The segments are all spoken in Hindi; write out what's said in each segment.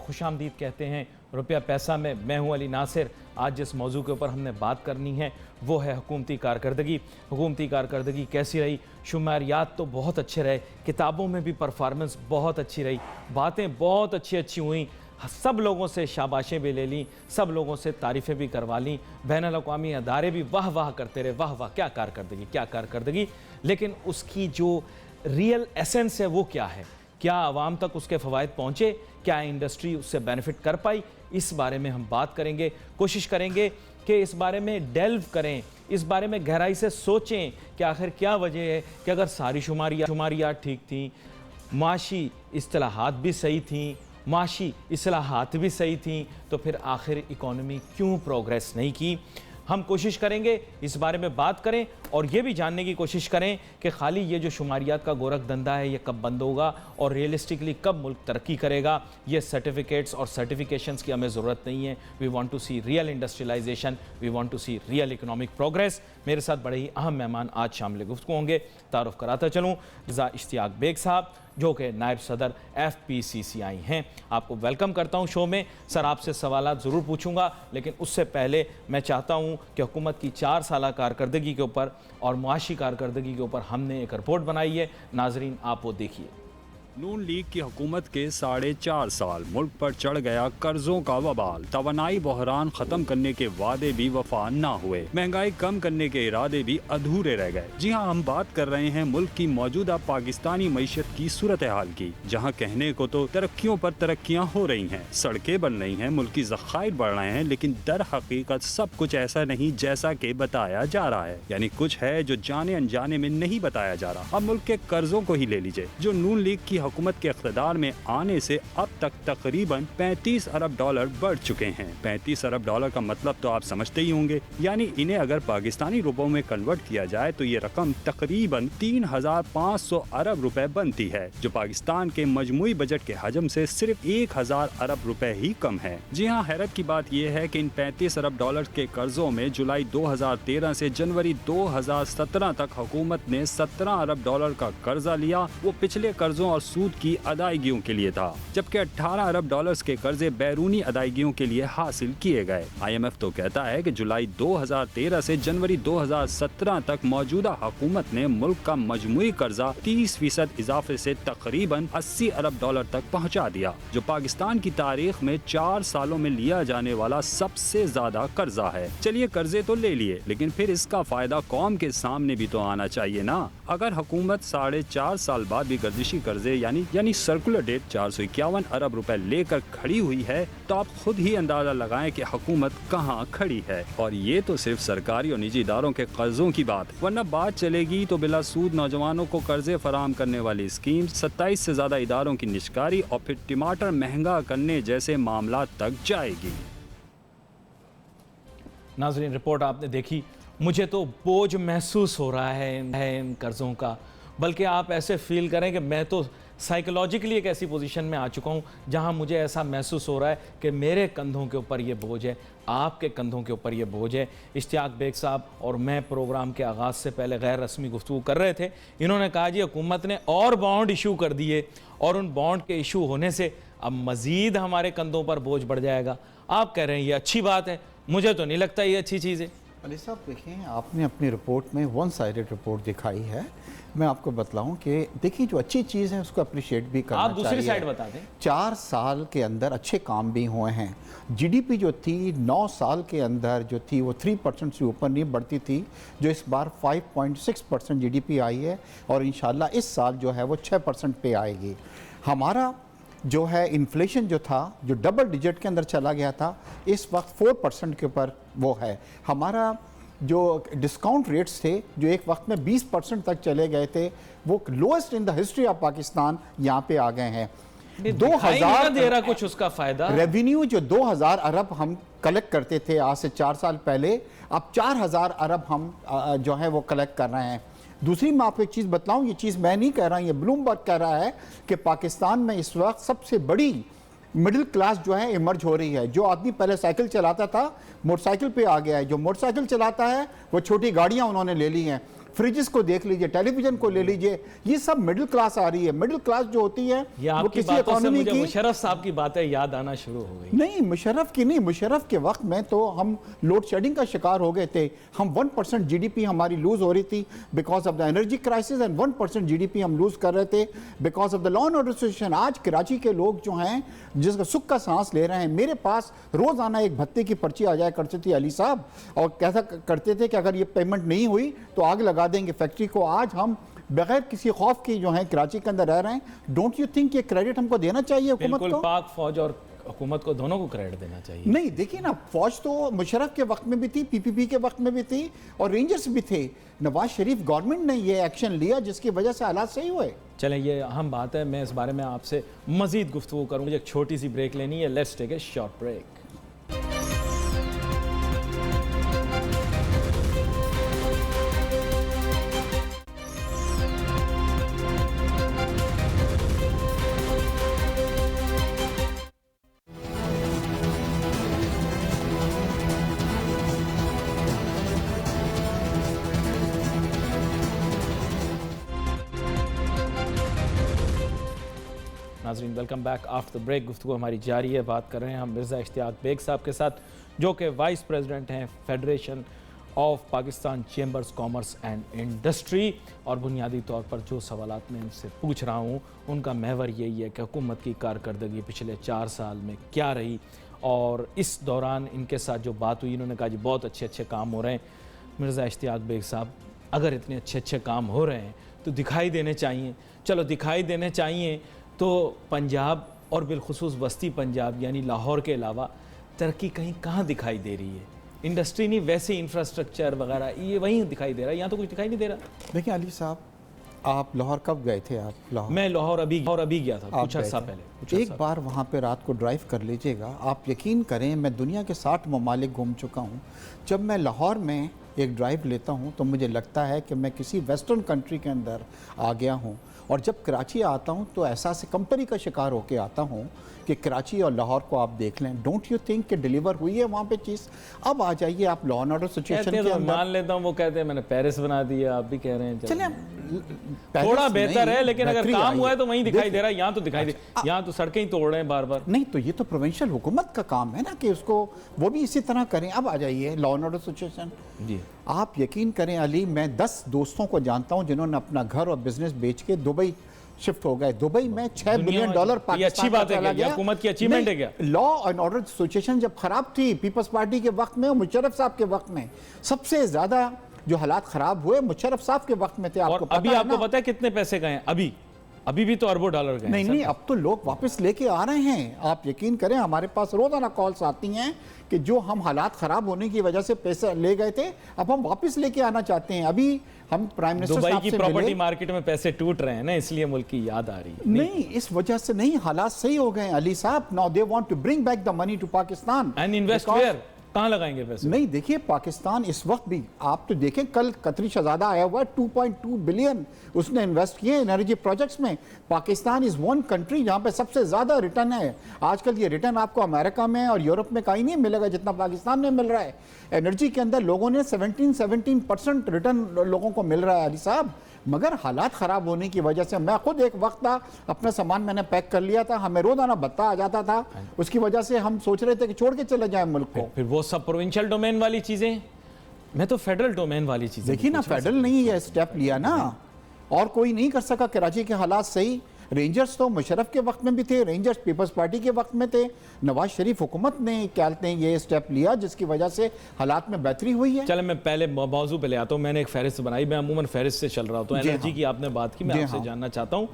खुशामदीद कहते हैं रुपया पैसा में। मैं हूं अली नासिर। आज जिस मौजू के ऊपर हमने बात करनी है वो है हुकूमती कारकर्दगी। हुकूमती कारकर्दगी कैसी रही? शुमारियात तो बहुत अच्छे रहे, किताबों में भी परफॉर्मेंस बहुत अच्छी रही, बातें बहुत अच्छी अच्छी हुई, सब लोगों से शाबाशें भी ले ली, सब लोगों से तारीफ़ें भी करवा ली, बैनुल-अक़वामी अदारे भी वाह वाह करते रहे, वाह वाह क्या कारकर्दगी, क्या कारकर्दगी। लेकिन उसकी जो रियल एसेंस है वो क्या है? क्या आवाम तक उसके फ़वाइद पहुँचे? क्या इंडस्ट्री उससे बेनिफिट कर पाई? इस बारे में हम बात करेंगे, कोशिश करेंगे कि इस बारे में डेल्व करें, इस बारे में गहराई से सोचें कि आखिर क्या वजह है कि अगर सारी शुमारियात ठीक थी, माशी इस्तिलाहात भी सही थी, माशी इस्लाहात भी सही थी, तो फिर आखिर इकॉनमी क्यों प्रोग्रेस नहीं की? हम कोशिश करेंगे इस बारे में बात करें और ये भी जानने की कोशिश करें कि खाली ये जो शुमारियात का गोरख धंधा है ये कब बंद होगा और रियलिस्टिकली कब मुल्क तरक्की करेगा। ये सर्टिफिकेट्स और सर्टिफिकेशंस की हमें ज़रूरत नहीं है। We want to see real industrialisation, we want to see real economic progress. मेरे साथ बड़े ही अहम मेहमान आज शामिल गुफ्तगू होंगे। तारुफ कराता चलूँ, रज़ा इश्तियाक बेग साहब जो कि नायब सदर FPCCI हैं। आपको वेलकम करता हूं शो में। सर आपसे सवालात ज़रूर पूछूंगा, लेकिन उससे पहले मैं चाहता हूं कि हुकूमत की 4 साला कारकर्दगी के ऊपर और मुआशी कारकर्दगी के ऊपर हमने एक रिपोर्ट बनाई है। नाजरीन आप वो देखिए। नून लीग की हुकूमत के 4.5 साल मुल्क पर चढ़ गया कर्जों का वबाल। तवानाई बहरान खत्म करने के वादे भी वफा ना हुए, महंगाई कम करने के इरादे भी अधूरे रह गए। जी हाँ, हम बात कर रहे हैं मुल्क की मौजूदा पाकिस्तानी मईशत की सूरत हाल की, जहाँ कहने को तो तरक्कियों पर तरक्कियाँ हो रही हैं, सड़कें बन रही हैं, मुल्क की ज़खायर बढ़ रहे हैं, लेकिन दर हकीकत सब कुछ ऐसा नहीं जैसा कि बताया जा रहा है। यानी कुछ है जो जाने अनजाने में नहीं बताया जा रहा। अब मुल्क के कर्जों को ही ले लीजिए, जो नून लीग की हुकूमत के इख्तिदार में आने से अब तक तकरीबन 35 अरब डॉलर बढ़ चुके हैं। 35 अरब डॉलर का मतलब तो आप समझते ही होंगे, यानी इन्हें अगर पाकिस्तानी रुपयों में कन्वर्ट किया जाए तो ये रकम तकरीबन 3500 अरब रुपए बनती है, जो पाकिस्तान के मजमूई बजट के हजम से सिर्फ 1000 अरब रुपए ही कम है। जी हाँ, हैरत की बात यह है कि इन 35 अरब डॉलर के कर्जों में जुलाई 2013 से जनवरी 2017 तक हुकूमत ने 17 अरब डॉलर का कर्जा लिया। वो पिछले कर्जों और सूद की अदायगियों के लिए था, जबकि 18 अरब डॉलर्स के कर्जे बैरूनी अदायगियों के लिए हासिल किए गए। IMF तो कहता है कि जुलाई 2013 से जनवरी 2017 तक मौजूदा हुकूमत ने मुल्क का मजमूई कर्जा 30% इजाफे से तकरीबन 80 अरब डॉलर तक पहुंचा दिया, जो पाकिस्तान की तारीख में 4 सालों में लिया जाने वाला सबसे ज्यादा कर्जा है। चलिए कर्जे तो ले लिए, लेकिन फिर इसका फायदा कौम के सामने भी तो आना चाहिए ना। अगर हुकूमत 4.5 साल बाद भी गर्दिशी कर्जे यानी सर्कुलर डेट 451 अरब रुपए लेकर खड़ी हुई है, तो आप खुद ही अंदाजा लगाएं कि हुकूमत कहां खड़ी है। और ये तो सिर्फ सरकारी और निजी इदारों के कर्जों की बात, वरना बात चलेगी तो बिला सूद नौजवानों को कर्जे फराहम करने वाली स्कीम, 27 से ज्यादा इदारों की निष्कारी और फिर टमाटर महंगा करने जैसे मामला तक जाएगी। नाज़रीन, रिपोर्ट आपने देखी। मुझे तो बोझ महसूस हो रहा है इन कर्ज़ों का, बल्कि आप ऐसे फील करें कि मैं तो साइकोलॉजिकली एक ऐसी पोजीशन में आ चुका हूँ जहाँ मुझे ऐसा महसूस हो रहा है कि मेरे कंधों के ऊपर ये बोझ है, आपके कंधों के ऊपर ये बोझ है। इश्तियाक बेग साहब और मैं प्रोग्राम के आगाज़ से पहले गैर रस्मी गुफ्तगू कर रहे थे। इन्होंने कहा जी हुकूमत ने और बॉन्ड इशू कर दिए और उन बॉन्ड के इशू होने से अब मज़ीद हमारे कंधों पर बोझ बढ़ जाएगा। आप कह रहे हैं ये अच्छी बात है, मुझे तो नहीं लगता ये अच्छी चीज़ है। अली साहब देखें, आपने अपनी रिपोर्ट में वन साइडेड रिपोर्ट दिखाई है। मैं आपको बतलाऊं कि देखिए जो अच्छी चीज़ है उसको अप्रिशिएट भी करना चाहिए। आप दूसरी साइड बता दें। 4 साल के अंदर अच्छे काम भी हुए हैं। GDP जो थी 9 साल के अंदर जो थी वो 3% से ऊपर नहीं बढ़ती थी, जो इस बार 5.6% GDP आई है और इंशाल्लाह इस साल जो है वो 6% पे आएगी। हमारा जो है इन्फ्लेशन जो था, जो डबल डिजिट के अंदर चला गया था, इस वक्त 4% के ऊपर वो है। हमारा जो डिस्काउंट रेट्स थे जो एक वक्त में 20% तक चले गए थे, वो lowest in the history of Pakistan यहाँ पे आ गए हैं। 2000 दे रहा कुछ उसका फायदा। रेवेन्यू जो 2000 अरब हम कलेक्ट करते थे आज से 4 साल पहले, अब 4000 अरब हम जो है वो कलेक्ट कर रहे हैं। दूसरी मैं आपको एक चीज़ बतलाऊं, ये चीज़ मैं नहीं कह रहा, ये ब्लूमबर्ग कह रहा है कि पाकिस्तान में इस वक्त सबसे बड़ी मिडिल क्लास जो है इमर्ज हो रही है। जो आदमी पहले साइकिल चलाता था मोटरसाइकिल पे आ गया है, जो मोटरसाइकिल चलाता है वो छोटी गाड़ियां उन्होंने ले ली हैं। फ्रिजेस को देख लीजिए, टेलीविजन को ले लीजिए, ये सब मिडिल क्लास आ रही है। मिडिल क्लास जो होती है ये वो आपकी किसी बातों से इकोनॉमी मुझे की मुशर्रफ साहब की बातें याद आना शुरू हो गई। नहीं, मुशर्रफ की नहीं, मुशर्रफ के वक्त में तो हम लोड शेडिंग का शिकार हो गए थे। हम 1% जीडीपी हमारी लूज हो रही थी because of the energy crisis, and 1% GDP हम लूज कर रहे थे because of the law and order situation. आज कराची के लोग जो हैं जिसका सुख का सांस ले रहे हैं, मेरे पास रोजाना एक भत्ते की पर्ची आ जाया करती थी अली साहब, और कैसा करते थे कि अगर ये पेमेंट नहीं हुई तो आग लगा देंगे फैक्ट्री को। आज हम बगैर किसी खौफ के जो है कराची के अंदर रह रहे हैं। डोंट यू थिंक ये क्रेडिट हमको देना चाहिए हुकूमत बिल्कुल, को? पाक फौज और हुकूमत को दोनों को क्रेडिट देना चाहिए। नहीं, देखिए ना, फौज तो मुशर्रफ के वक्त में भी थी, पीपीपी के वक्त में भी थी, और रेंजर्स भी थे। नवाज शरीफ गवर्नमेंट ने ये एक्शन लिया जिसकी वजह से हालात सही हुए। चलें, ये अहम बात है, मैं इस बारे में आपसे मजीद गुफ्तगू करूँ। मुझे एक छोटी सी ब्रेक लेनी है। Let's take a short break. नाज़रीन, welcome back after the break. गुफ्तगू हमारी जारी है। बात कर रहे हैं हम मिर्ज़ा इश्तियाक बेग साहब के साथ, जो कि वाइस प्रेसिडेंट हैं federation of Pakistan chambers commerce and industry. और बुनियादी तौर पर जो सवालात मैं इनसे पूछ रहा हूँ उनका महवर यही है कि हुकूमत की कारकर्दगी पिछले 4 साल में क्या रही, और इस दौरान इनके साथ जो बात हुई, इन्होंने कहा जी बहुत अच्छे अच्छे काम हो रहे हैं। मिर्ज़ा इश्तियाक बेग साहब, अगर इतने अच्छे अच्छे काम हो रहे हैं तो दिखाई देने चाहिए। चलो दिखाई देने चाहिए तो पंजाब और बिलखुसूस वस्ती पंजाब यानी लाहौर के अलावा तरक्की कहीं कहाँ दिखाई दे रही है? इंडस्ट्री नहीं, वैसे इंफ्रास्ट्रक्चर वगैरह ये वहीं दिखाई दे रहा है, यहाँ तो कुछ दिखाई नहीं दे रहा। देखिए अली साहब, आप लाहौर कब गए थे? आप लाहौर? मैं लाहौर अभी गया था कुछ अर्सा गए थे। पहले। एक बार वहाँ पे रात को ड्राइव कर लीजिएगा, आप यकीन करें, मैं दुनिया के 60 ममालिक घूम चुका हूँ। जब मैं लाहौर में एक ड्राइव लेता हूँ तो मुझे लगता है कि मैं किसी वेस्टर्न कंट्री के अंदर आ गया हूँ। और जब कराची आता हूँ तो एहसास कंपनी का शिकार होकर आता हूँ कि कराची और लाहौर को आप देख लें। डोंट यू थिंक कि डिलीवर हुई है वहाँ पे चीज़? अब आ जाइए आप लॉ एंड ऑर्डर सिचुएशन के अंदर। मान लेता हूँ, वो कहते हैं मैंने पेरिस बना दिया, आप भी कह रहे हैं चलिए थोड़ा बेहतर है, लेकिन अगर काम हुआ है तो वहीं दिखाई दे रहा है। यहाँ तो दिखाई दे, यहाँ तो सड़कें ही तोड़ रहे हैं बार बार। नहीं, तो ये तो प्रोविंशियल हुकूमत का काम है ना कि उसको वो भी इसी तरह करें। अब आ जाइए लॉ एंड ऑर्डर सिचुएशन। जी, आप यकीन करें अली, मैं 10 दोस्तों को जानता हूं जिन्होंने अपना घर और बिजनेस बेच के दुबई शिफ्ट हो गए। दुबई में $6 बिलियन पाकिस्तान, ये अच्छी बात है क्या? हुकूमत की अचीवमेंट है क्या? लॉ एंड ऑर्डर सिचुएशन जब खराब थी पीपल्स पार्टी के वक्त में और मुशर्रफ साहब के वक्त में, सबसे ज्यादा जो हालात खराब हुए मुशर्रफ साहब के वक्त में थे। और अभी आपको पता है कितने पैसे गए? अभी भी तो अरबों डॉलर गए। नहीं, अब तो लोग वापस लेके आ रहे हैं। आप यकीन करें, हमारे पास रोजाना कॉल्स आती हैं कि जो हम हालात खराब होने की वजह से पैसे ले गए थे, अब हम वापस लेके आना चाहते हैं। अभी हम प्राइम मिनिस्टर दुबई साहब की से प्रॉपर्टी मिले। मार्केट में पैसे टूट रहे हैं ना, इसलिए मुल्क की याद आ रही है। नहीं, इस वजह से नहीं, हालात सही हो गए अली साहब। Now they want to bring back the money to Pakistan and invest where, कहाँ लगाएंगे पैसे? नहीं, देखिए पाकिस्तान इस वक्त भी, आप तो देखें, कल कतरी शहजादा आया हुआ है, 2.2 बिलियन उसने इन्वेस्ट किए एनर्जी प्रोजेक्ट्स में। पाकिस्तान इज वन कंट्री जहां पे सबसे ज्यादा रिटर्न है। आजकल ये रिटर्न आपको अमेरिका में और यूरोप में कहीं नहीं मिलेगा जितना पाकिस्तान में मिल रहा है। एनर्जी के अंदर लोगों ने 17% रिटर्न लोगों को मिल रहा है अली साहब। मगर हालात ख़राब होने की वजह से, मैं खुद एक वक्त था अपना सामान मैंने पैक कर लिया था, हमें रोजाना भत्ता आ जाता था, उसकी वजह से हम सोच रहे थे कि छोड़ के चले जाएं मुल्क को। फिर वो सब प्रोविंशियल डोमेन वाली चीजें, मैं तो फेडरल डोमेन वाली चीजें देखिए ना, फेडरल नहीं ये स्टेप लिया ना, और कोई नहीं कर सका। कराची के हालात सही, रेंजर्स तो मुशर्रफ के वक्त में भी थे, रेंजर्स पीपल्स पार्टी के वक्त में थे, नवाज शरीफ हुकूमत ने क्या कहते हैं ये स्टेप लिया जिसकी वजह से हालात में बेहतरी हुई है। चले मैं पहले मौजू पे ले आता हूँ। मैंने एक फहरिस्त बनाई, मैं अमूमन फहरिस्त से चल रहा हूँ। तो एनर्जी की आपने बात की, मैं आपसे जानना चाहता हूँ,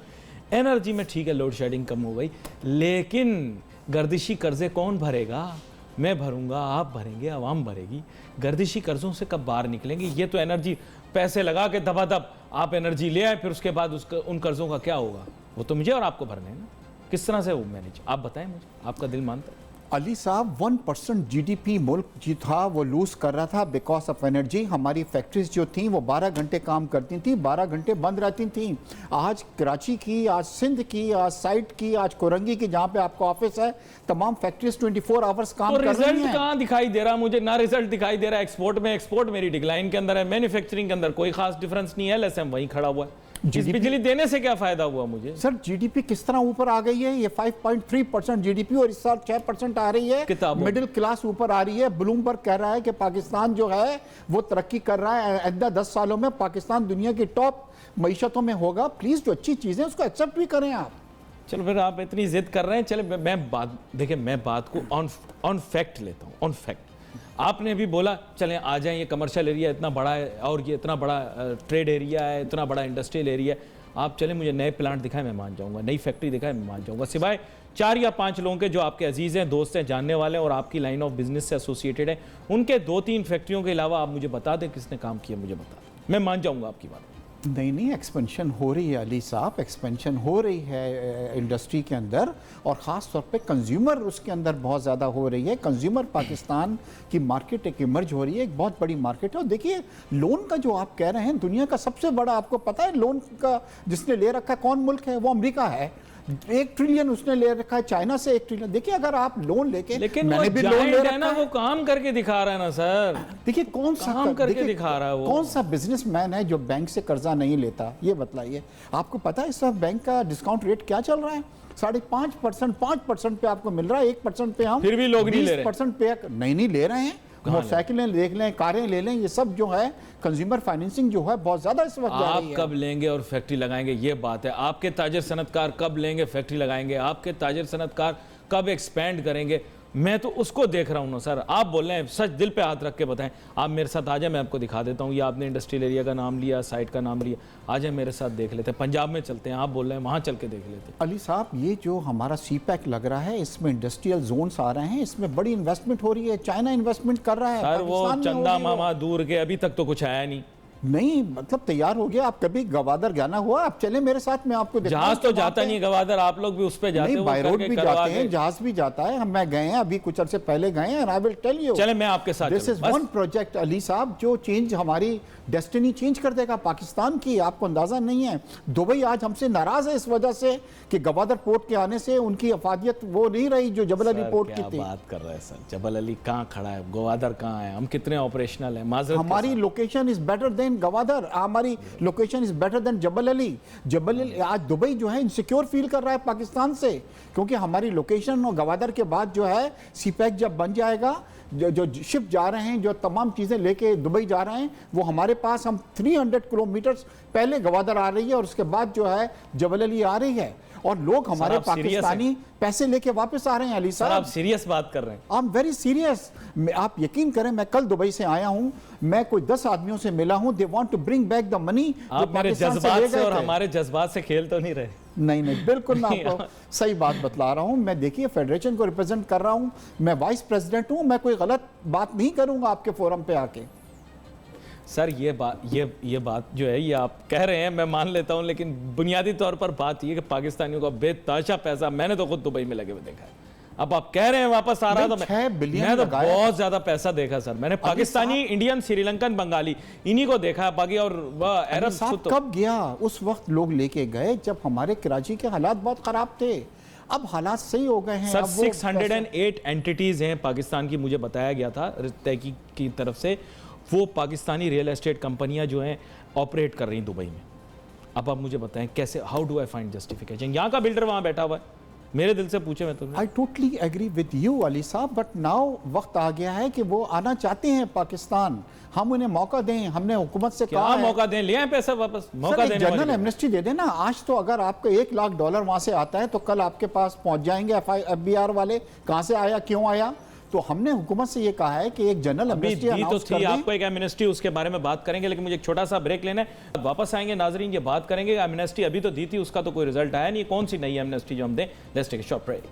एनर्जी में ठीक है लोड शेडिंग कम हो गई, लेकिन गर्दिशी कर्जे कौन भरेगा? मैं भरूंगा, आप भरेंगे, आवाम भरेगी। गर्दिशी कर्जों से कब बाहर निकलेंगे? ये तो एनर्जी पैसे लगा के दबादब आप एनर्जी ले आए, फिर उसके बाद उन कर्जों का क्या होगा? वो तो मुझे और आपको भरने हैं ना। किस तरह से वो मैनेज, आप बताएं मुझे, आपका दिल मानता है? अली साहब 1% जीडीपी मुल्क जो था वो लूज कर रहा था बिकॉज ऑफ एनर्जी। हमारी फैक्ट्रीज जो थी वो 12 घंटे काम करती थी, 12 घंटे बंद रहती थी। आज कराची की, आज सिंध की, आज साइट की, आज कोरंगी की जहाँ पे आपका ऑफिस है, तमाम फैक्ट्रीज 24 आवर्स काम कर रही रिजल्ट हैं। कहाँ दिखाई दे रहा मुझे? ना रिजल्ट दिखाई दे रहा है एक्सपोर्ट में। एक्सपोर्ट मेरी डिक्लाइन के अंदर है, मैन्युफैक्चरिंग के अंदर कोई खास डिफरेंस नहीं है, एलएसएम वहीं खड़ा हुआ है। इस बिजली देने से क्या फायदा हुआ मुझे? सर जीडीपी किस तरह ऊपर आ गई है? ये 5.3% जीडीपी और इस साल 6% आ रही है। किताबों मिडिल क्लास ऊपर आ रही है। ब्लूमबर्ग कह रहा है कि पाकिस्तान जो है वो तरक्की कर रहा है। आइंदा 10 सालों में पाकिस्तान दुनिया की टॉप मईशतों में होगा। प्लीज जो अच्छी चीजें उसको एक्सेप्ट भी करें आप। चलो फिर आप इतनी जिद कर रहे हैं, चले मैं बात देखिए, मैं बात को ऑन फैक्ट लेता हूँ, ऑन फैक्ट। आपने भी बोला चलें आ जाएं, ये कमर्शियल एरिया इतना बड़ा है और ये इतना बड़ा ट्रेड एरिया है, इतना बड़ा इंडस्ट्रियल एरिया है। आप चले मुझे नए प्लांट दिखाएं, मैं मान जाऊंगा, नई फैक्ट्री दिखाएं, मैं मान जाऊंगा, सिवाय 4 या 5 लोगों के जो आपके अजीज़ हैं, दोस्त हैं, जानने वाले हैं और आपकी लाइन ऑफ बिजनेस से एसोसिएटेड है, उनके 2-3 फैक्ट्रियों के अलावा आप मुझे बता दें किसने काम किया, मुझे बता दें, मैं मान जाऊंगा आपकी बात। नहीं, एक्सपेंशन हो रही है अली साहब, एक्सपेंशन हो रही है इंडस्ट्री के अंदर और ख़ास तौर पे कंज्यूमर उसके अंदर बहुत ज़्यादा हो रही है। कंज्यूमर पाकिस्तान की मार्केट एक इमर्ज हो रही है, एक बहुत बड़ी मार्केट है। और देखिए लोन का जो आप कह रहे हैं, दुनिया का सबसे बड़ा, आपको पता है लोन का जिसने ले रखा है कौन मुल्क है? वो अमेरिका है। 1 ट्रिलियन उसने ले रखा है, चाइना से 1 ट्रिलियन। देखिए अगर आप लोन लेके, लेकिन मैंने वो भी लोन ले है ना, वो काम करके दिखा रहा है ना सर। देखिए कौन सा काम करके दिखा रहा है वो। कौन सा बिजनेसमैन है जो बैंक से कर्जा नहीं लेता? ये बतलाइए। आपको पता है इस वक्त बैंक का डिस्काउंट रेट क्या चल रहा है? 5.5%, 5% पे आपको मिल रहा है, 1% पे हम फिर भी लोग नहीं ले रहे। 20% पे नहीं ले रहे हैं। मोटरसाइकिलें देख लें, कारें ले लें, ये सब जो है कंज्यूमर फाइनेंसिंग जो है बहुत ज्यादा इस वक्त जा रही है। आप कब लेंगे और फैक्ट्री लगाएंगे, ये बात है। आपके ताजिर सनतकार कब लेंगे, फैक्ट्री लगाएंगे? आपके ताजिर सनतकार कब एक्सपेंड करेंगे? मैं तो उसको देख रहा हूँ ना सर। आप बोल रहे हैं, सच दिल पे हाथ रख के बताएं। आप मेरे साथ आ जाए, मैं आपको दिखा देता हूँ। ये आपने इंडस्ट्रियल एरिया का नाम लिया, साइट का नाम लिया, आ जाए मेरे साथ देख लेते हैं। पंजाब में चलते हैं, आप बोल रहे हैं वहाँ चल के देख लेते हैं। अली साहब ये जो हमारा CPEC लग रहा है, इसमें इंडस्ट्रियल जोन्स आ रहे हैं, इसमें बड़ी इन्वेस्टमेंट हो रही है। चाइना इन्वेस्टमेंट कर रहा है सर वो पाकिस्तान में हो चंदा रही है। मामा दूर के, अभी तक तो कुछ आया नहीं मतलब तैयार हो गया। आप कभी गवादर जाना हुआ? आप चले मेरे साथ, मैं आपको दिखाऊं। जहाज तो जाता नहीं है गवादर, आप लोग भी उस पे जाते नहीं, बाय रोड भी जाते हैं, जहाज भी जाता है। हम मैं गए हैं अभी कुछ अर्से पहले गए हैं। I will tell you. चले मैं आपके साथ। This is one project Ali साहब जो चेंज, हमारी डेस्टिनी चेंज कर देगा पाकिस्तान की। आपको अंदाजा नहीं है, दुबई आज हमसे नाराज है इस वजह से कि गवादर पोर्ट के आने से उनकी अफादियत वो नहीं रही जो जबल अली पोर्ट की थी। बात कर रहे हैं सर, जबल अली कहाँ खड़ा है, गवादर कहाँ है, हम कितने ऑपरेशनल हैं? माजरत हमारी location is better than Gwadar, हमारी लोकेशन इज बेटर देन जबल अली। जबल अली आज दुबई जो है इनसिक्योर फील कर रहा है पाकिस्तान से, क्योंकि हमारी लोकेशन और गवादर के बाद जो है CPEC जब बन जाएगा, जो शिप जा रहे हैं, जो तमाम चीज़ें लेके दुबई जा रहे हैं, वो हमारे पास, हम 300 किलोमीटर पहले गवादर आ रही है और उसके बाद जो है जबल अली आ रही है। और लोग हमारे पाकिस्तानी पैसे लेके वापस आ रहे हैं। अली साहब आप सीरियस बात कर रहे हैं? I am very serious. आप यकीन करें, मैं कल दुबई से आया हूं, मैं कोई 10 आदमियों से मिला हूं। They want to bring back the money. आप मेरे जज्बात से और हमारे जज्बात से खेल तो नहीं रहे? नहीं बिल्कुल मैं आपको सही बात बतला रहा हूं। मैं देखिए फेडरेशन को रिप्रेजेंट कर रहा हूं, मैं वाइस प्रेसिडेंट हूं, मैं कोई गलत बात नहीं करूंगा आपके फोरम पे आके। सर ये बात जो है, ये आप कह रहे हैं, मैं मान लेता हूं, लेकिन बुनियादी तौर पर बात ये कि पाकिस्तानियों का बेतहाशा पैसा मैंने तो खुद दुबई में लगे हुए देखा है। अब आप कह रहे हैं वापस आ रहा, तो 6 बिलियन मैं तो बहुत ज्यादा पैसा देखा सर मैंने। पाकिस्तानी, इंडियन, श्रीलंकन, बंगाली, इन्हीं को देखा है। बाकी और अरब कब गया? उस वक्त लोग लेके गए जब हमारे कराची के हालात बहुत खराब थे। अब हालात सही हो गए हैं। सर 608 एंटिटीज हैं पाकिस्तान की, मुझे बताया गया था तहकीक की तरफ से। वो पाकिस्तानी रियल एस्टेट कंपनियां जो हैं ऑपरेट कर रही हैं दुबई में। अब आप मुझे बताएं कैसे, how do I find justification? यहाँ का बिल्डर वहाँ बैठा हुआ है, मेरे दिल से पूछे मैं तो। I totally agree with you Ali साहब, बट नाउ वक्त आ गया है कि वो आना चाहते हैं पाकिस्तान। हम उन्हें मौका दें। हमने हुकूमत से कहा मौका दें, ले आए पैसा वापस, मौका देने जनरल एमनेस्टी दे देना। आज तो अगर आपको $1 लाख वहां से आता है तो कल आपके पास पहुंच जाएंगे FBI वाले, कहां से आया, क्यों आया। तो हमने हुकूमत से ये कहा है कि एक जनरल एमनेस्टी अनाउंस कर दें। आपको एक एमनेस्टी, उसके बारे में बात करेंगे, लेकिन मुझे एक छोटा सा ब्रेक लेना है। वापस आएंगे नाजरीन, ये बात करेंगे। एमनेस्टी अभी तो दी थी, उसका तो कोई रिजल्ट आया नहीं। कौन सी नई एमनेस्टी जो हम दें? Let's take a short break.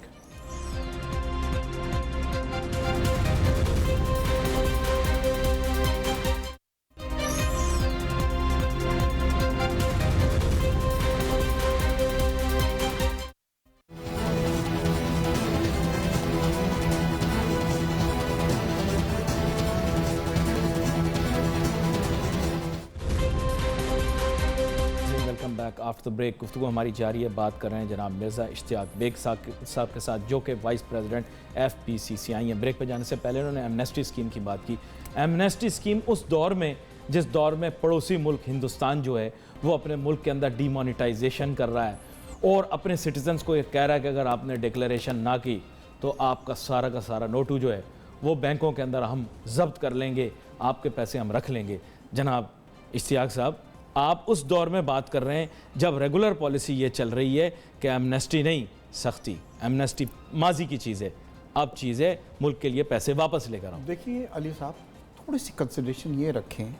After the break गुफ्तगू हमारी जारी है। बात कर रहे हैं जनाब मिर्ज़ा इश्तियाक बेग साहब के साथ, जो कि वाइस प्रेसिडेंट FPCCI हैं। ब्रेक पर जाने से पहले उन्होंने एमनेस्टी स्कीम की बात की। एमनेस्टी स्कीम उस दौर में जिस दौर में पड़ोसी मुल्क हिंदुस्तान जो है वो अपने मुल्क के अंदर डीमोनेटाइजेशन कर रहा है और अपने सिटीजन्स को ये कह रहा है कि अगर आपने डिक्लेरेशन ना की तो आपका का सारा नोटू जो है वो बैंकों के अंदर हम जब्त कर लेंगे, आपके पैसे हम रख लेंगे। जनाब इश्तियाक साहब, आप उस दौर में बात कर रहे हैं जब रेगुलर पॉलिसी ये चल रही है कि एमनेस्टी नहीं सख्ती, एमनेस्टी माजी की चीज़ है, अब चीज़ है मुल्क के लिए पैसे वापस लेकर आओ। देखिए अली साहब, थोड़ी सी कंसिडरेशन ये रखें,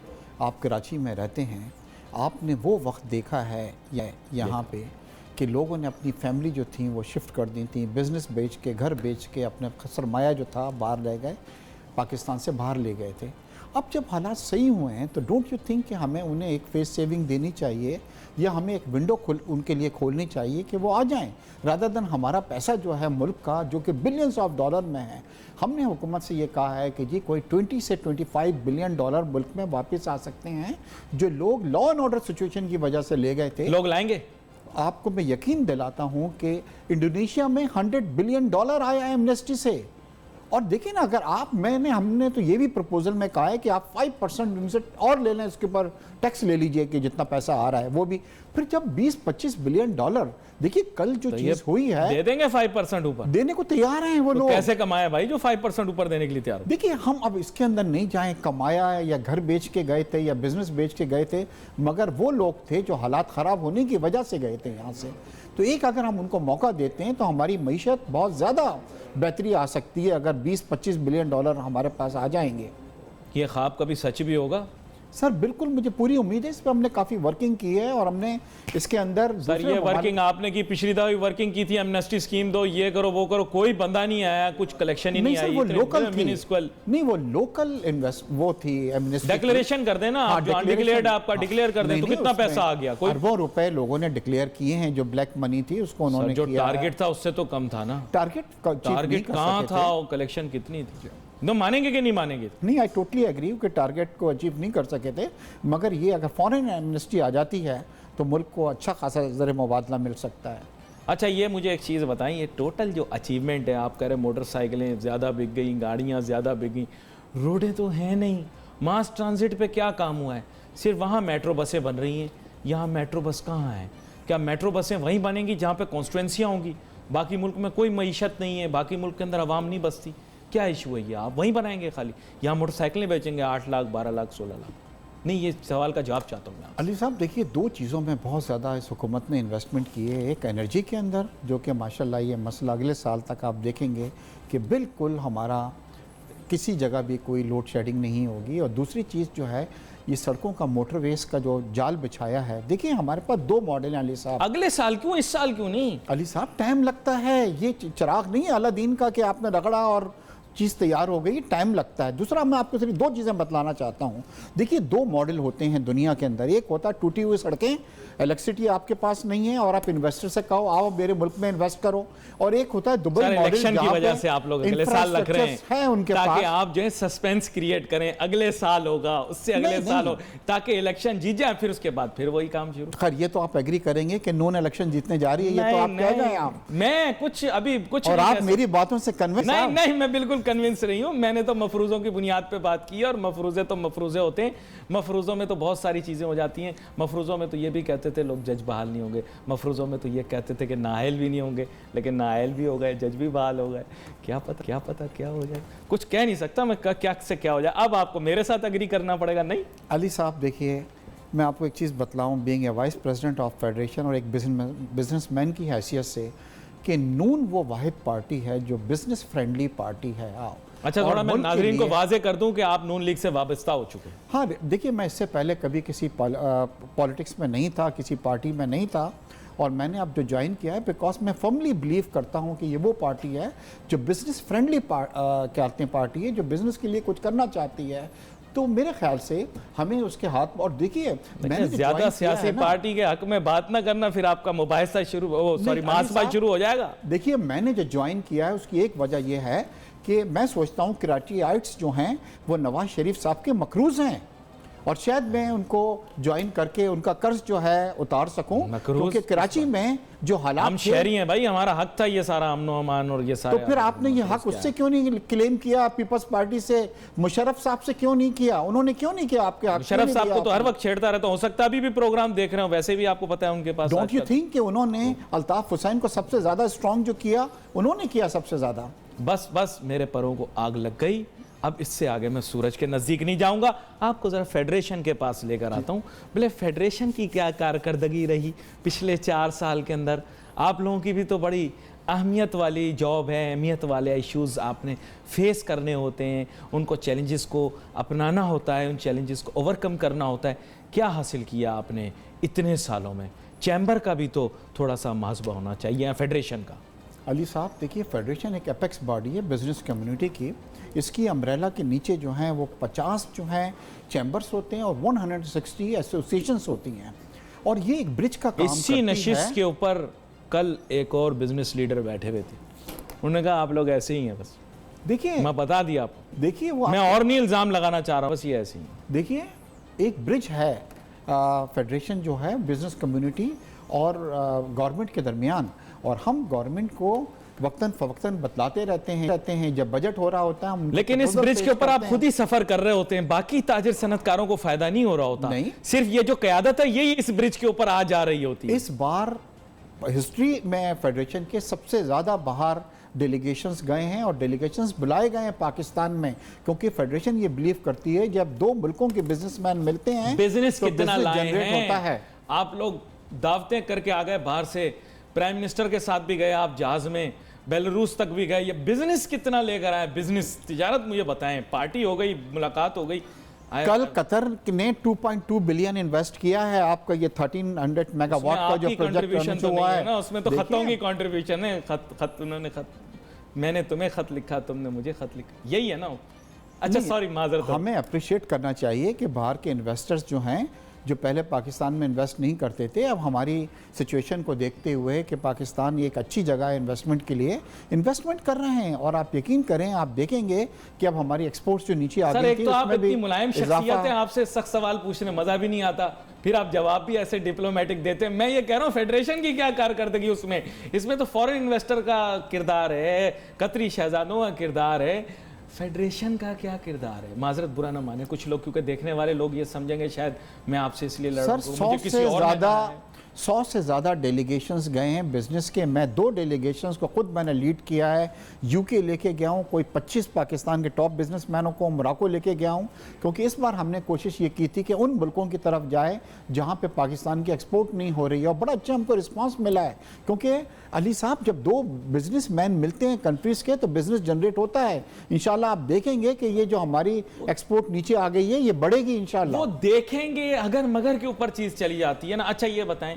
आप कराची में रहते हैं, आपने वो वक्त देखा है यहाँ पे कि लोगों ने अपनी फैमिली जो थी वो शिफ्ट कर दी थी, बिज़नेस बेच के, घर बेच के अपना सरमाया जो था बाहर ले गए, पाकिस्तान से बाहर ले गए थे। अब जब हालात सही हुए हैं तो डोंट यू थिंक कि हमें उन्हें एक फेस सेविंग देनी चाहिए या हमें एक विंडो उनके लिए खोलनी चाहिए कि वो आ जाएं, रादर देन हमारा पैसा जो है मुल्क का जो कि बिलियंस ऑफ डॉलर में है। हमने हुकूमत से ये कहा है कि जी कोई 20 से 25 बिलियन डॉलर मुल्क में वापस आ सकते हैं जो लोग लॉ एंड ऑर्डर सिचुएशन की वजह से ले गए थे। लोग लाएंगे। आपको मैं यकीन दिलाता हूं कि इंडोनेशिया में $100 बिलियन आया है एमनेस्टी से। और देखिए ना, अगर आप हमने तो ये भी प्रपोजल में कहा है कि आप 5% उनसे और ले लें, इसके ऊपर टैक्स ले लीजिए कि जितना पैसा आ रहा है वो भी। फिर जब 20-25 बिलियन डॉलर, देखिए कल जो चीज हुई है, दे देंगे 5% ऊपर, देने को तैयार हैं वो तो लोग। कैसे कमाए भाई जो 5% ऊपर देने के लिए तैयार हो? देखिए हम अब इसके अंदर नहीं जाएं, कमाया या घर बेच के गए थे या बिजनेस बेच के गए थे, मगर वो लोग थे जो हालात ख़राब होने की वजह से गए थे यहाँ से। तो एक अगर हम उनको मौका देते हैं तो हमारी मईशत बहुत ज़्यादा बेहतरी आ सकती है अगर 20-25 बिलियन डॉलर हमारे पास आ जाएंगे। ये ख्वाब कभी सच भी होगा? सर बिल्कुल, मुझे पूरी उम्मीद है। इस पर हमने काफ़ी वर्किंग की है और हमने इसके अंदर सर ये वर्किंग आपने की, पिछली दफा भी वर्किंग की थी, एमनेस्टी स्कीम दो, ये करो वो करो, कोई बंदा नहीं आया, कुछ कलेक्शन ही नहीं आई। वो लोकल म्युनिसिपल नहीं, वो लोकल इन्वेस्ट वो थी एमनेस्टी। डिक्लेरेशन कर देना, आप जो अनडिक्लेयर्ड आपका डिक्लेयर कर दें तो कितना पैसा आ गया? कोई अरबों रुपए लोगों ने डिक्लेयर किए हैं, जो ब्लैक मनी थी उसको उन्होंने जो टारगेट था उससे तो कम था ना। टारगेट कहाँ था और कलेक्शन कितनी थी? तो मानेंगे कि नहीं मानेंगे? नहीं, आई टोटली एग्री कि टारगेट को अचीव नहीं कर सके थे, मगर ये अगर फॉरेन एमनेस्टी आ जाती है तो मुल्क को अच्छा खासा ज़र मुबादला मिल सकता है। अच्छा ये मुझे एक चीज़ बताएं, ये टोटल जो अचीवमेंट है, आप कह रहे मोटरसाइकिलें ज़्यादा बिक गई, गाड़ियाँ ज़्यादा बिक गई, रोडें तो हैं नहीं, मास ट्रांजिट पे क्या काम हुआ है? सिर्फ वहाँ मेट्रो बसें बन रही हैं, यहाँ मेट्रो बस कहाँ है? क्या मेट्रो बसें वहीं बनेंगी जहाँ पे कॉन्स्टिट्यूंसियाँ होंगी? बाकी मुल्क में कोई मईशत नहीं है, बाकी मुल्क के अंदर आवाम नहीं बसती, क्या इशू है? ये आप वहीं बनाएंगे खाली, यहाँ मोटरसाइकिलें बेचेंगे 8 लाख 12 लाख 16 लाख? नहीं, ये सवाल का जवाब चाहता हूँ मैं। अली साहब देखिए, दो चीज़ों में बहुत ज़्यादा इस हुकूमत ने इन्वेस्टमेंट की है। एक एनर्जी के अंदर, जो कि माशाल्लाह ये मसला अगले साल तक आप देखेंगे कि बिल्कुल हमारा किसी जगह भी कोई लोड शेडिंग नहीं होगी। और दूसरी चीज़ जो है, ये सड़कों का मोटरवेज का जो जाल बिछाया है, देखिए हमारे पास 2 मॉडल हैं अली साहब। अगले साल क्यों, इस साल क्यों नहीं? अली साहब टाइम लगता है, ये चिराग नहीं है अलादीन का कि आपने रगड़ा और चीज़ तैयार हो गई, टाइम लगता है। दूसरा मैं आपको सिर्फ 2 चीज़ें बतलाना चाहता हूँ। देखिए 2 मॉडल होते हैं दुनिया के अंदर, एक होता है टूटी हुई सड़कें, इलेक्ट्रिसिटी आपके पास नहीं है और आप इन्वेस्टर से कहो आओ मेरे मुल्क में इन्वेस्ट करो, और एक होता है दुबई मॉडल इलेक्शन की वजह से आप लोग अगले साल रख रहे हैं उनके ताकि पास, आप जो है सस्पेंस क्रिएट करें, अगले साल होगा, उससे अगले साल हो, ताकि इलेक्शन जीत जाए, फिर उसके बाद फिर वही काम शुरू। खैर ये तो आप एग्री करेंगे कि नॉन इलेक्शन जीतने जा रही है, ये तो आप कह रहे हैं आप। मैं कुछ अभी कुछ और आप मेरी बातों से कन्विंस? नहीं, मैं बिल्कुल कन्विंस नहीं हूँ। मैंने तो मफरूजों की बुनियाद पे बात की है, और मफरूजे तो मफरूजे होते हैं। मफरूजों में तो बहुत सारी चीज़ें हो जाती हैं। मफरूजों में तो ये भी कहते थे लोग जज बहाल नहीं होंगे, मफरूजों में तो ये कहते थे कि नाअहल भी नहीं होंगे, लेकिन नाअहल भी हो गए, जज भी बहाल हो गए। क्या पता क्या हो जाए, कुछ कह नहीं सकता मैं क्या से क्या हो जाए। अब आपको मेरे साथ एग्री करना पड़ेगा। नहीं अली साहब देखिए, मैं आपको एक चीज़ बतलाऊँ, being a vice president of federation और एक बिजनेसमैन की हैसियत से, कि नून वो वाहिद पार्टी है जो बिजनेस फ्रेंडली पार्टी है। अच्छा, थोड़ा मैं नाज़रीन को वाजे कर दूं कि आप नून लीग से वाबस्ता हो चुके हैं। हाँ देखिए, मैं इससे पहले कभी किसी पॉलिटिक्स में नहीं था, किसी पार्टी में नहीं था, और मैंने अब जो ज्वाइन किया है बिकॉज मैं फर्मली बिलीव करता हूँ कि ये वो पार्टी है जो बिजनेस फ्रेंडली पार्टी है, जो बिजनेस के लिए कुछ करना चाहती है। तो मेरे ख्याल से हमें उसके हाथ, और देखिए मैंने ज्यादा सियासी पार्टी के हक में बात ना करना, फिर आपका मुबाहिसा शुरू, मासबाज शुरू हो जाएगा। देखिए मैंने जो ज्वाइन किया है उसकी एक वजह यह है कि मैं सोचता हूँ कराचीआइट्स जो हैं वो नवाज शरीफ साहब के मकरूज हैं, और शायद मैं उनको ज्वाइन करके उनका कर्ज जो है उतार सकूं, क्योंकि कराची में जो हालात हम शहरी हैं भाई, हमारा हक था ये सारा अमन अमान और ये सारे। तो फिर आपने ये हक उससे क्यों नहीं क्लेम किया? पीपल्स पार्टी से मुशर्रफ साहब से क्यों नहीं किया? उन्होंने क्यों नहीं किया आपके हक? मुशर्रफ साहब को तो हर वक्त छेड़ता रहता, हो सकता है अभी भी प्रोग्राम देख रहे हो, वैसे भी आपको पता है उनके पास। डोंट यू थिंक कि उन्होंने अल्ताफ हुसैन को सबसे ज्यादा स्ट्रॉन्ग जो किया उन्होंने किया सबसे ज्यादा? बस मेरे पैरों को आग लग गई, अब इससे आगे मैं सूरज के नज़दीक नहीं जाऊंगा। आपको ज़रा फेडरेशन के पास लेकर आता हूं। बोले फेडरेशन की क्या कारकर्दगी रही पिछले 4 साल के अंदर? आप लोगों की भी तो बड़ी अहमियत वाली जॉब है, अहमियत वाले इश्यूज़ आपने फेस करने होते हैं, उनको चैलेंजेस को अपनाना होता है, उन चैलेंजेस को ओवरकम करना होता है। क्या हासिल किया आपने इतने सालों में? चैम्बर का भी तो थोड़ा सा मुहासबा होना चाहिए फेडरेशन का। अली साहब देखिए, फेडरेशन एक एपेक्स बॉडी है बिजनेस कम्युनिटी की। इसकी अम्ब्रेला के नीचे जो हैं वो 50 जो हैं चैम्बर्स होते हैं और 160 एसोसिएशंस होती हैं, और ये एक ब्रिज का काम करती है। इसी नशिश के ऊपर कल एक और बिजनेस लीडर बैठे हुए थे, उन्होंने कहा आप लोग ऐसे ही हैं बस। देखिए मैं बता दिया आपको, देखिए वो मैं और नहीं इल्ज़ाम लगाना चाह रहा हूँ, बस ये ऐसे ही हैं। देखिए एक ब्रिज है फेडरेशन जो है बिजनेस कम्युनिटी और गवर्नमेंट के दरमियान, और हम गवर्नमेंट को वक्तन फवक्तन बतलाते रहते हैं जब बजट हो रहा होता है हम। लेकिन इस ब्रिज के ऊपर आप खुद ही सफर कर रहे होते हैं, बाकी ताजिर सनतकारों को फायदा नहीं हो रहा होता। नहीं, सिर्फ ये जो क़यादत है यही इस ब्रिज के ऊपर आ जा रही होती है। इस बार हिस्ट्री में फेडरेशन के सबसे ज़्यादा बाहर डेलीगेशंस गए हैं और डेलीगेशंस बुलाए गए हैं पाकिस्तान में, क्योंकि फेडरेशन ये बिलीव करती है जब दो मुल्कों के बिजनेसमैन मिलते हैं बिजनेस तो कितना business लाए generate हैं। होता है। आप लोग दावतें करके आ गए बाहर से, प्राइम मिनिस्टर के साथ भी गए आप जहाज में, बेलारूस तक भी गए, ये बिजनेस कितना लेकर आए? बिजनेस तिजारत मुझे बताएं, पार्टी हो गई, मुलाकात हो गई। कल कतर ने 2.2 बिलियन इन्वेस्ट किया है। आपका ये 1300 मेगावाट का जो प्रोजेक्ट हुआ है ना, उसमें तो खतों की कंट्रीब्यूशन है। खत उन्होंने मैंने तुम्हें खत लिखा, तुमने मुझे खत लिखा, यही है ना। अच्छा सॉरी, माजरत। हमें अप्रिशिएट करना चाहिए कि बाहर के इन्वेस्टर्स जो हैं, जो पहले पाकिस्तान में इन्वेस्ट नहीं करते थे, अब हमारी सिचुएशन को देखते हुए कि पाकिस्तान एक अच्छी जगह है इन्वेस्टमेंट के लिए, इन्वेस्टमेंट कर रहे हैं। और आप यकीन करें, आप देखेंगे कि अब हमारी एक्सपोर्ट्स जो नीचे आ गई थी, तो आप इतनी मुलायम शख्सियत हैं, आपसे सख्त सवाल पूछने मजा भी नहीं आता, फिर आप जवाब भी ऐसे डिप्लोमेटिक देते हैं। मैं ये कह रहा हूँ फेडरेशन की क्या कारकर्दगी उसमें? इसमें तो फॉरेन इन्वेस्टर का किरदार है, कतरी शहजादों का किरदार है, फेडरेशन का क्या किरदार है? माजरत बुरा ना माने कुछ लोग, क्योंकि देखने वाले लोग ये समझेंगे शायद मैं आपसे इसलिए लड़ रहा हूं। सर 100 से ज़्यादा डेलीगेशंस गए हैं बिजनेस के। मैं 2 डेलीगेशंस को खुद मैंने लीड किया है। यूके लेके गया हूँ, कोई 25 पाकिस्तान के टॉप बिजनेसमैनों को मोरक्को लेके गया हूँ, क्योंकि इस बार हमने कोशिश ये की थी कि उन मुल्कों की तरफ जाए जहाँ पे पाकिस्तान की एक्सपोर्ट नहीं हो रही है, और बड़ा अच्छा हमको रिस्पांस मिला है। क्योंकि अली साहब, जब 2 बिजनेसमैन मिलते हैं कंट्रीज़ के तो बिजनेस जनरेट होता है। इंशाल्लाह आप देखेंगे कि ये जो हमारी एक्सपोर्ट नीचे आ गई है ये बढ़ेगी इंशाल्लाह। वो देखेंगे, अगर मगर के ऊपर चीज़ चली जाती है ना। अच्छा ये बताएं,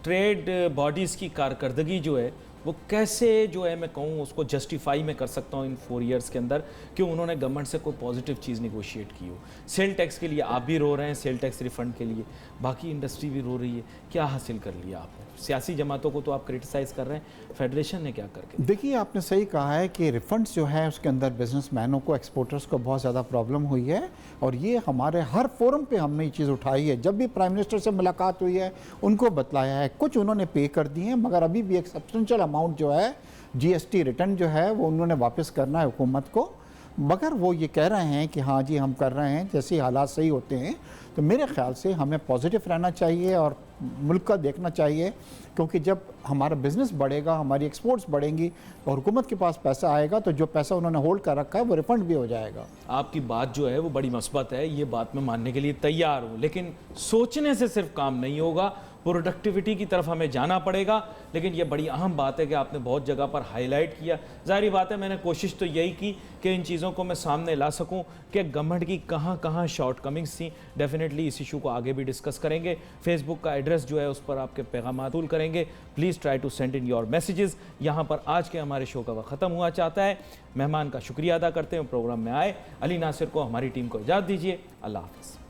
ट्रेड बॉडीज़ की कारकर्दगी जो है वो कैसे जो है मैं कहूँ उसको जस्टिफाई मैं कर सकता हूँ इन 4 ईयर्स के अंदर, कि उन्होंने गवर्नमेंट से कोई पॉजिटिव चीज़ निगोशिएट की हो? सेल टैक्स के लिए आप भी रो रहे हैं, सेल टैक्स रिफंड के लिए बाकी इंडस्ट्री भी रो रही है। क्या हासिल कर लिया आपने? सियासी जमातों को तो आप क्रिटिसाइज़ कर रहे हैं, फेडरेशन ने क्या करके? देखिए, आपने सही कहा है कि रिफंड्स जो है उसके अंदर बिजनेसमैनों को, एक्सपोर्टर्स को बहुत ज़्यादा प्रॉब्लम हुई है, और ये हमारे हर फोरम पे हमने ये चीज़ उठाई है। जब भी प्राइम मिनिस्टर से मुलाकात हुई है उनको बतलाया है। कुछ उन्होंने पे कर दिए हैं, मगर अभी भी एक सब्सटेंशियल अमाउंट जो है GST रिटर्न जो है वो उन्होंने वापस करना है हुकूमत को। मगर वो ये कह रहे हैं कि हाँ जी हम कर रहे हैं, जैसे हालात सही होते हैं। तो मेरे ख्याल से हमें पॉजिटिव रहना चाहिए और मुल्क का देखना चाहिए, क्योंकि जब हमारा बिज़नेस बढ़ेगा, हमारी एक्सपोर्ट्स बढ़ेंगी और हुकूमत के पास पैसा आएगा तो जो पैसा उन्होंने होल्ड कर रखा है वो रिफंड भी हो जाएगा। आपकी बात जो है वो बड़ी मस्बत है, ये बात मैं मानने के लिए तैयार हूँ, लेकिन सोचने से सिर्फ काम नहीं होगा, प्रोडक्टिविटी की तरफ हमें जाना पड़ेगा। लेकिन ये बड़ी अहम बात है कि आपने बहुत जगह पर हाईलाइट किया। ज़ाहिर बात है मैंने कोशिश तो यही की कि इन चीज़ों को मैं सामने ला सकूं कि गवर्नमेंट की कहाँ कहाँ शॉर्टकमिंग्स थी। डेफिनेटली इस इशू को आगे भी डिस्कस करेंगे। फेसबुक का एड्रेस जो है उस पर आपके पैगाम तूल करेंगे। Please try to send in your messages. यहाँ पर आज के हमारे शो का वक्त ख़त्म हुआ चाहता है। मेहमान का शुक्रिया अदा करते हैं प्रोग्राम में आए। अली नासिर को, हमारी टीम को इजाज़त दीजिए। अल्लाह हाफ़िज़।